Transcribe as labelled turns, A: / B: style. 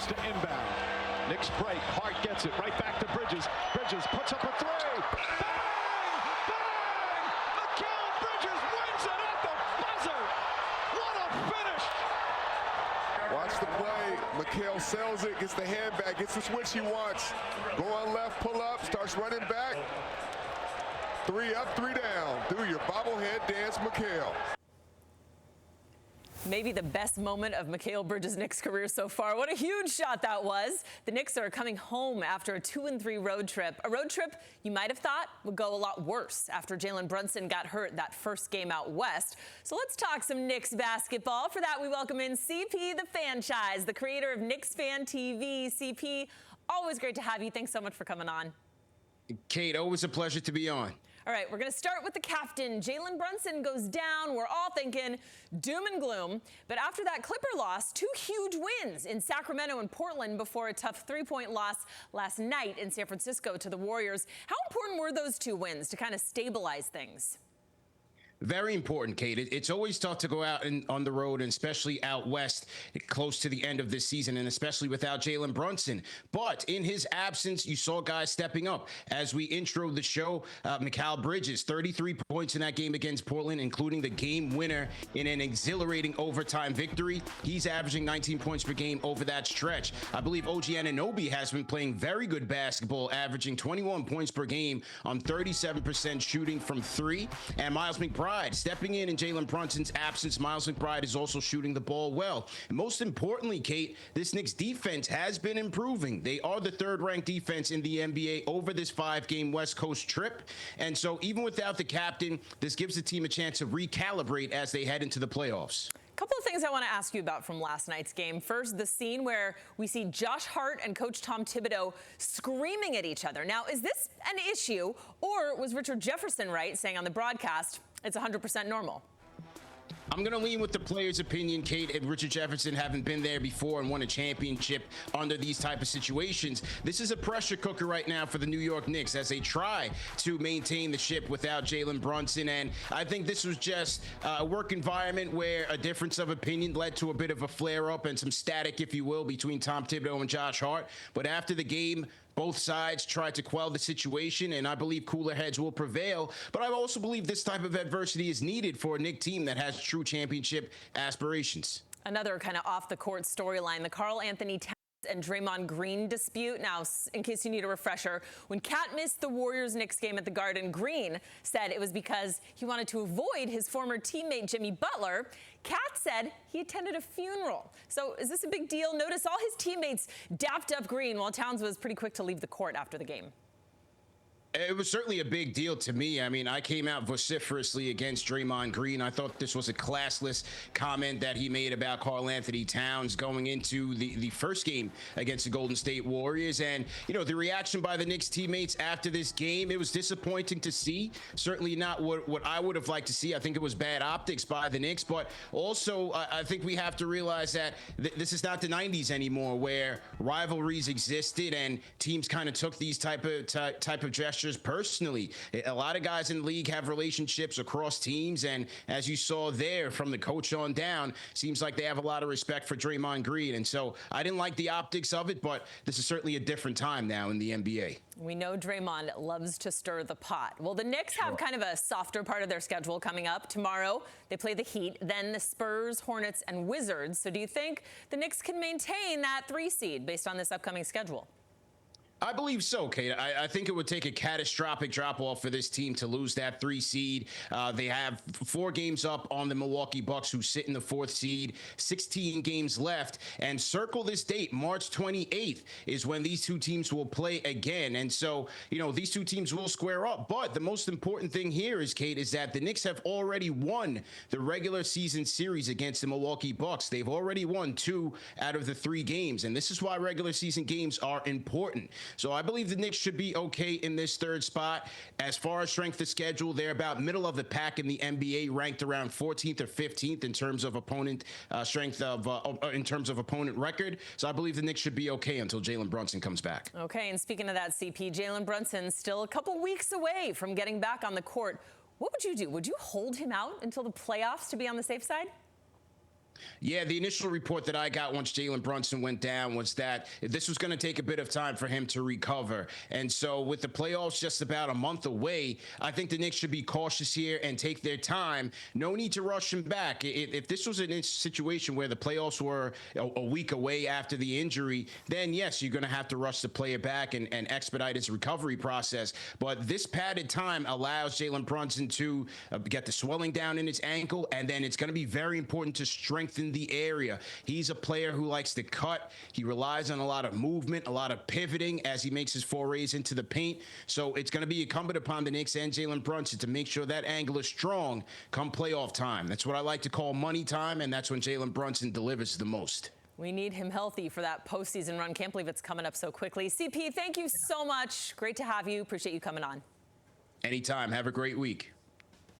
A: goes to inbound. Knicks break. Hart gets it right back to Bridges. Bridges puts up a three. Bang! Bang! Mikal Bridges wins it at the buzzer. What a finish!
B: Watch the play. Mikal sells it, gets the hand back, gets the switch he wants. Go on left, pull up, starts running back. 3 up, 3 down. Do your bobblehead dance, Mikal.
C: Maybe the best moment of Mikal Bridges' Knicks career so far. What a huge shot that was. The Knicks are coming home after a 2-3 road trip. A road trip you might have thought would go a lot worse after Jalen Brunson got hurt that first game out west. So let's talk some Knicks basketball. For that, we welcome in CP the Fanchise, the creator of KnicksFanTV. CP, always great to have you. Thanks so much for coming on.
D: Kate, always a pleasure to be on.
C: All right, we're going to start with the captain. Jalen Brunson goes down. We're all thinking doom and gloom. But after that Clipper loss, 2 huge wins in Sacramento and Portland before a tough 3-point loss last night in San Francisco to the Warriors. How important were those 2 wins to kind of stabilize things?
D: Very important, Kate. It's always tough to go out on the road, and especially out west, close to the end of this season, and especially without Jalen Brunson. But in his absence, you saw guys stepping up. As we intro the show, Mikal Bridges, 33 points in that game against Portland, including the game winner in an exhilarating overtime victory. He's averaging 19 points per game over that stretch. I believe OG Anunoby has been playing very good basketball, averaging 21 points per game on 37% shooting from 3. And Miles McBride stepping in Jalen Brunson's absence. Miles McBride is also shooting the ball well. And most importantly, Kate, this Knicks defense has been improving. They are the 3rd-ranked defense in the NBA over this 5-game West Coast trip. And so even without the captain, this gives the team a chance to recalibrate as they head into the playoffs.
C: Couple of things I want to ask you about from last night's game. First, the scene where we see Josh Hart and Coach Tom Thibodeau screaming at each other. Now, is this an issue, or was Richard Jefferson right saying on the broadcast it's 100% normal?
D: I'm going to lean with the player's opinion, Kate, and Richard Jefferson having been there before and won a championship under these type of situations. This is a pressure cooker right now for the New York Knicks as they try to maintain the ship without Jalen Brunson. And I think this was just a work environment where a difference of opinion led to a bit of a flare-up and some static, if you will, between Tom Thibodeau and Josh Hart. But after the game, both sides tried to quell the situation, and I believe cooler heads will prevail. But I also believe this type of adversity is needed for a Knicks team that has true championship aspirations.
C: Another kind of off-the-court storyline, the Karl-Anthony and Draymond Green dispute. Now, in case you need a refresher, when Cat missed the Warriors-Knicks game at the Garden, Green said it was because he wanted to avoid his former teammate Jimmy Butler. Cat said he attended a funeral. So is this a big deal? Notice all his teammates dapped up Green while Towns was pretty quick to leave the court after the game.
D: It was certainly a big deal to me. I mean, I came out vociferously against Draymond Green. I thought this was a classless comment that he made about Karl-Anthony Towns going into the first game against the Golden State Warriors. And, you know, the reaction by the Knicks teammates after this game, it was disappointing to see. Certainly not what I would have liked to see. I think it was bad optics by the Knicks. But also, I think we have to realize that this is not the 90s anymore, where rivalries existed and teams kind of took these type of gestures personally. A lot of guys in the league have relationships across teams, and as you saw there from the coach on down, seems like they have a lot of respect for Draymond Green. And so I didn't like the optics of it, but this is certainly a different time now in the NBA.
C: We know Draymond loves to stir the pot. Well, the Knicks have kind of a softer part of their schedule coming up. Tomorrow, they play the Heat, then the Spurs, Hornets, and Wizards. So do you think the Knicks can maintain that 3 seed based on this upcoming schedule?
D: I believe so, Kate. I think it would take a catastrophic drop-off for this team to lose that 3 seed. They have 4 games up on the Milwaukee Bucks, who sit in the 4th seed, 16 games left. And circle this date, March 28th is when these 2 teams will play again. And so, you know, these 2 teams will square up. But the most important thing here is, Kate, is that the Knicks have already won the regular season series against the Milwaukee Bucks. They've already won 2 out of the 3 games. And this is why regular season games are important. So I believe the Knicks should be okay in this 3rd spot. As far as strength of schedule, they're about middle of the pack in the NBA, ranked around 14th or 15th in terms of opponent in terms of opponent record. So I believe the Knicks should be okay until Jalen Brunson comes back.
C: Okay, and speaking of that, CP, Jalen Brunson still a couple weeks away from getting back on the court. What would you do? Would you hold him out until the playoffs to be on the safe side?
D: Yeah, the initial report that I got once Jalen Brunson went down was that this was going to take a bit of time for him to recover. And so with the playoffs just about a month away, I think the Knicks should be cautious here and take their time. No need to rush him back. If this was a situation where the playoffs were a week away after the injury, then yes, you're going to have to rush the player back and expedite his recovery process. But this padded time allows Jalen Brunson to get the swelling down in his ankle, and then it's going to be very important to strengthen the area. He's a player who likes to cut. He relies on a lot of movement, a lot of pivoting as he makes his forays into the paint. So it's going to be incumbent upon the Knicks and Jalen Brunson to make sure that angle is strong come playoff time. That's what I like to call money time, and that's when Jalen Brunson delivers the most.
C: We need him healthy for that postseason run. Can't believe it's coming up so quickly. CP, thank you so much. Great to have you. Appreciate you coming on.
D: Anytime. Have a great week.